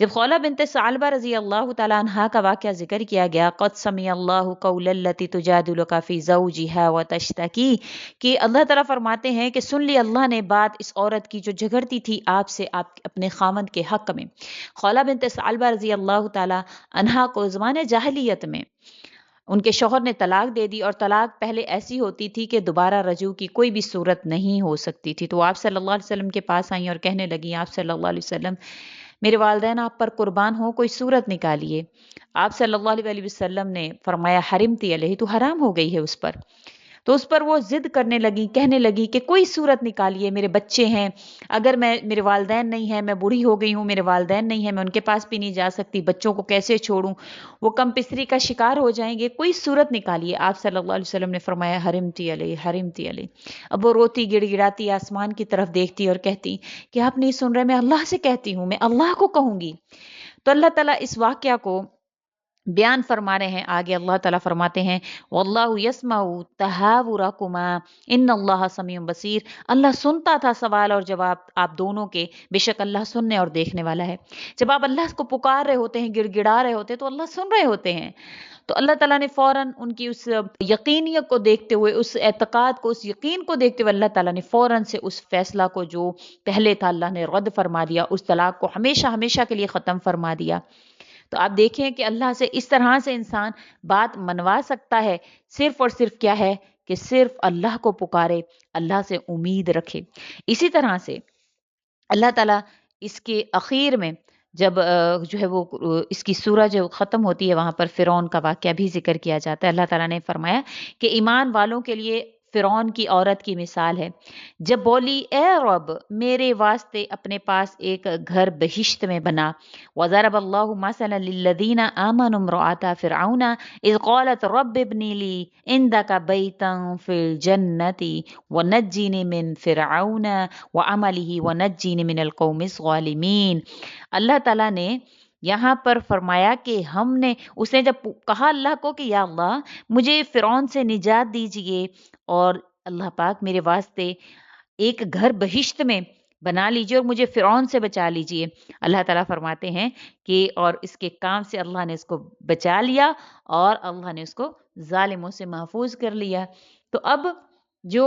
جب خولہ بنت ثعلبہ رضی اللہ تعالیٰ عنہا کا واقعہ ذکر کیا گیا، قد سمع اللہ قول التی تجادلک فی زوجہا وتشتکی، کہ اللہ تعالیٰ فرماتے ہیں کہ سن لی اللہ نے بات اس عورت کی جو جھگڑتی تھی آپ سے آپ اپنے خامند کے حق میں۔ خولہ بنت ثعلبہ رضی اللہ تعالیٰ عنہا کو زمانے جاہلیت میں ان کے شوہر نے طلاق دے دی، اور طلاق پہلے ایسی ہوتی تھی کہ دوبارہ رجوع کی کوئی بھی صورت نہیں ہو سکتی تھی۔ تو آپ صلی اللہ علیہ وسلم کے پاس آئیں اور کہنے لگی آپ صلی اللہ علیہ وسلم، میرے والدین آپ پر قربان ہوں، کوئی صورت نکالیے۔ آپ صلی اللہ علیہ وسلم نے فرمایا حرمتی علیہ، تو حرام ہو گئی ہے اس پر۔ تو اس پر وہ ضد کرنے لگی، کہنے لگی کہ کوئی صورت نکالیے، میرے بچے ہیں، اگر میرے والدین نہیں ہیں، میں بوڑھی ہو گئی ہوں، میرے والدین نہیں ہیں، میں ان کے پاس بھی نہیں جا سکتی، بچوں کو کیسے چھوڑوں، وہ کم پسری کا شکار ہو جائیں گے، کوئی صورت نکالیے۔ آپ صلی اللہ علیہ وسلم نے فرمایا حرمتی علیہ، حرمتی علیہ۔ اب وہ روتی گڑ گڑاتی آسمان کی طرف دیکھتی اور کہتی کہ آپ نہیں سن رہے، میں اللہ سے کہتی ہوں، میں اللہ کو کہوں گی۔ تو اللہ تعالیٰ اس واقعہ کو بیان فرما رہے ہیں آگے۔ اللہ تعالیٰ فرماتے ہیں واللہ یسمع تہاورکما ان اللہ سمیع بصیر، اللہ سنتا تھا سوال اور جواب آپ دونوں کے، بے شک اللہ سننے اور دیکھنے والا ہے۔ جب آپ اللہ کو پکار رہے ہوتے ہیں، گڑ گڑا رہے ہوتے ہیں، تو اللہ سن رہے ہوتے ہیں۔ تو اللہ تعالیٰ نے فوراً ان کی اس یقینیت کو دیکھتے ہوئے، اس اعتقاد کو، اس یقین کو دیکھتے ہوئے، اللہ تعالیٰ نے فوراً سے اس فیصلہ کو جو پہلے تھا اللہ نے رد فرما دیا، اس طلاق کو ہمیشہ ہمیشہ کے لیے ختم فرما دیا۔ تو آپ دیکھیں کہ اللہ سے اس طرح سے انسان بات منوا سکتا ہے، صرف اور صرف کیا ہے کہ صرف اللہ کو پکارے، اللہ سے امید رکھے۔ اسی طرح سے اللہ تعالیٰ اس کے اخیر میں جب جو ہے وہ اس کی سورہ جو ختم ہوتی ہے، وہاں پر فرعون کا واقعہ بھی ذکر کیا جاتا ہے۔ اللہ تعالیٰ نے فرمایا کہ ایمان والوں کے لیے فرعون کی عورت کی مثال ہے، جب بولی اے رب میرے واسطے اپنے پاس ایک گھر بہشت میں بنا۔ وضرب اللہ مثلا للذین آمنوا امرأة فرعون اذ قالت رب ابن لی عندک بیتا فی الجنة ونجنی من فرعون وعملہ ونجنی من القوم الظالمین۔ اللہ تعالیٰ نے یہاں پر فرمایا کہ ہم نے، اس نے جب کہا اللہ کو کہ یا اللہ مجھے فرعون سے نجات دیجئے، اور اللہ پاک میرے واسطے ایک گھر بہشت میں بنا لیجئے اور مجھے فرعون سے بچا لیجئے۔ اللہ تعالیٰ فرماتے ہیں کہ اور اس کے کام سے اللہ نے اس کو بچا لیا، اور اللہ نے اس کو ظالموں سے محفوظ کر لیا۔ تو اب جو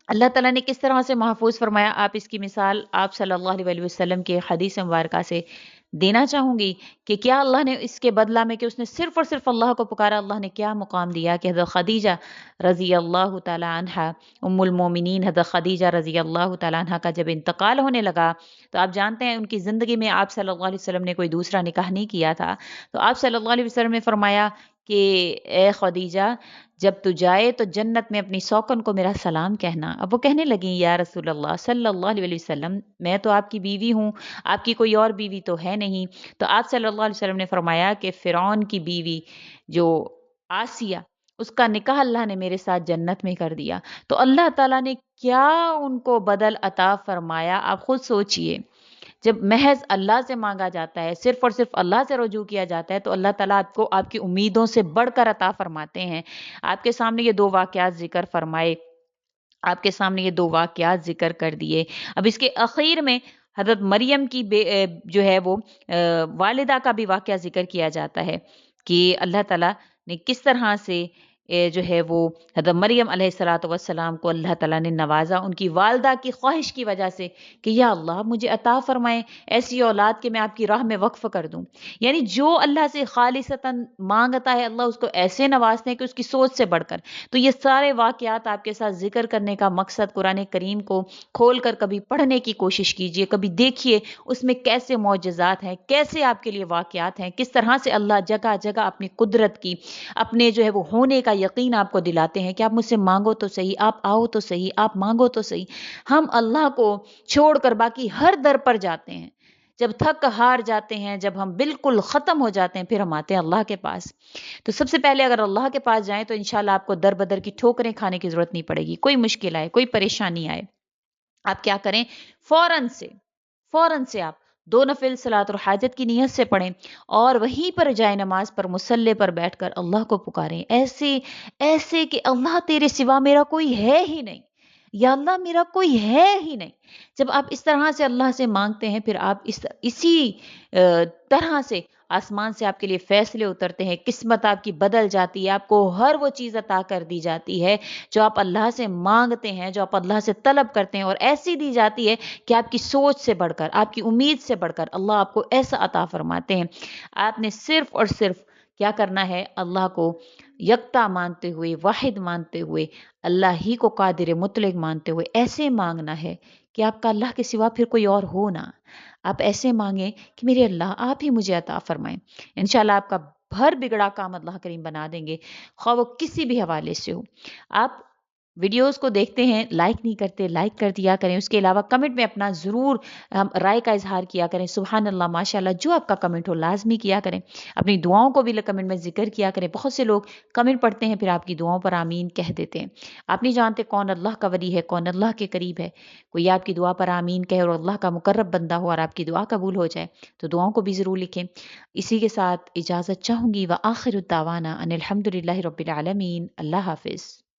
اللہ تعالیٰ نے کس طرح سے محفوظ فرمایا، آپ اس کی مثال آپ صلی اللہ علیہ وسلم کے حدیث مبارکہ سے دینا چاہوں گی کہ کیا اللہ نے اس کے بدلہ میں کہ اس نے صرف اور صرف اللہ کو پکارا، اللہ نے کیا مقام دیا کہ حضرت خدیجہ رضی اللہ تعالی عنہ، ام المومنین حضرت خدیجہ رضی اللہ تعالی عنہ کا جب انتقال ہونے لگا، تو آپ جانتے ہیں ان کی زندگی میں آپ صلی اللہ علیہ وسلم نے کوئی دوسرا نکاح نہیں کیا تھا، تو آپ صلی اللہ علیہ وسلم نے فرمایا کہ اے خدیجہ جب تو جائے تو جنت میں اپنی سوکن کو میرا سلام کہنا۔ اب وہ کہنے لگیں یا رسول اللہ صلی اللہ علیہ وسلم، میں تو آپ کی بیوی ہوں، آپ کی کوئی اور بیوی تو ہے نہیں۔ تو آپ صلی اللہ علیہ وسلم نے فرمایا کہ فرعون کی بیوی جو آسیہ، اس کا نکاح اللہ نے میرے ساتھ جنت میں کر دیا۔ تو اللہ تعالیٰ نے کیا ان کو بدل عطا فرمایا، آپ خود سوچئے۔ جب محض اللہ سے مانگا جاتا ہے، صرف اور صرف اللہ سے رجوع کیا جاتا ہے، تو اللہ تعالیٰ آپ کو آپ کی امیدوں سے بڑھ کر عطا فرماتے ہیں۔ آپ کے سامنے یہ دو واقعات ذکر فرمائے، آپ کے سامنے یہ دو واقعات ذکر کر دیے۔ اب اس کے اخیر میں حضرت مریم کی جو ہے وہ والدہ کا بھی واقعہ ذکر کیا جاتا ہے کہ اللہ تعالیٰ نے کس طرح سے جو ہے وہ حضرت مریم علیہ الصلوۃ والسلام کو اللہ تعالیٰ نے نوازا ان کی والدہ کی خواہش کی وجہ سے کہ یا اللہ مجھے عطا فرمائیں ایسی اولاد کہ میں آپ کی راہ میں وقف کر دوں۔ یعنی جو اللہ سے خالصتاً مانگتا ہے اللہ اس کو ایسے نوازتے ہیں کہ اس کی سوچ سے بڑھ کر۔ تو یہ سارے واقعات آپ کے ساتھ ذکر کرنے کا مقصد، قرآن کریم کو کھول کر کبھی پڑھنے کی کوشش کیجئے، کبھی دیکھیے اس میں کیسے معجزات ہیں، کیسے آپ کے لیے واقعات ہیں، کس طرح سے اللہ جگہ جگہ اپنی قدرت کی، اپنے جو ہے وہ ہونے کا یقین آپ کو دلاتے ہیں کہ آپ مجھ سے مانگو تو صحیح، آپ آؤ تو صحیح، آپ مانگو تو صحیح۔ ہم اللہ کو چھوڑ کر باقی ہر در پر جاتے ہیں، جب تھک ہار جاتے ہیں، جب ہم بالکل ختم ہو جاتے ہیں، پھر ہم آتے ہیں اللہ کے پاس۔ تو سب سے پہلے اگر اللہ کے پاس جائیں تو انشاءاللہ آپ کو در بدر کی ٹھوکریں کھانے کی ضرورت نہیں پڑے گی، کوئی مشکل آئے، کوئی پریشانی آئے، آپ کیا کریں، فوراً سے آپ 2 نفل صلاۃ الحاجت کی نیت سے پڑھیں، اور وہیں پر جائے نماز پر مصلی پر بیٹھ کر اللہ کو پکاریں، ایسے کہ اللہ تیرے سوا میرا کوئی ہے ہی نہیں، یا اللہ میرا کوئی ہے ہی نہیں۔ جب آپ اس طرح سے اللہ سے مانگتے ہیں، پھر آپ اسی طرح سے آسمان سے آپ کے لیے فیصلے اترتے ہیں، قسمت آپ کی بدل جاتی ہے، آپ کو ہر وہ چیز عطا کر دی جاتی ہے جو آپ اللہ سے مانگتے ہیں، جو آپ اللہ سے طلب کرتے ہیں، اور ایسی دی جاتی ہے کہ آپ کی سوچ سے بڑھ کر، آپ کی امید سے بڑھ کر اللہ آپ کو ایسا عطا فرماتے ہیں۔ آپ نے صرف اور صرف کیا کرنا ہے؟ اللہ کو یکتا مانتے ہوئے، واحد مانتے ہوئے، اللہ ہی کو قادر مطلق مانتے ہوئے ایسے مانگنا ہے کہ آپ کا اللہ کے سوا پھر کوئی اور ہو نہ۔ آپ ایسے مانگیں کہ میرے اللہ آپ ہی مجھے عطا فرمائیں۔ انشاءاللہ آپ کا بھر بگڑا کام اللہ کریم بنا دیں گے، خواہ وہ کسی بھی حوالے سے ہو۔ آپ ویڈیوز کو دیکھتے ہیں، لائک نہیں کرتے، لائک کر دیا کریں۔ اس کے علاوہ کمنٹ میں اپنا ضرور رائے کا اظہار کیا کریں۔ سبحان اللہ، ماشاء اللہ، جو آپ کا کمنٹ ہو لازمی کیا کریں۔ اپنی دعاؤں کو بھی کمنٹ میں ذکر کیا کریں۔ بہت سے لوگ کمنٹ پڑھتے ہیں، پھر آپ کی دعاؤں پر آمین کہہ دیتے ہیں۔ آپ نہیں جانتے کون اللہ کا ولی ہے، کون اللہ کے قریب ہے۔ کوئی آپ کی دعا پر آمین کہے اور اللہ کا مقرب بندہ ہو اور آپ کی دعا قبول ہو جائے تو دعاؤں کو بھی ضرور لکھیں۔ اسی کے ساتھ اجازت چاہوں گی، وآخر الدعوانا ان الحمد للہ رب العالمین۔ اللہ حافظ۔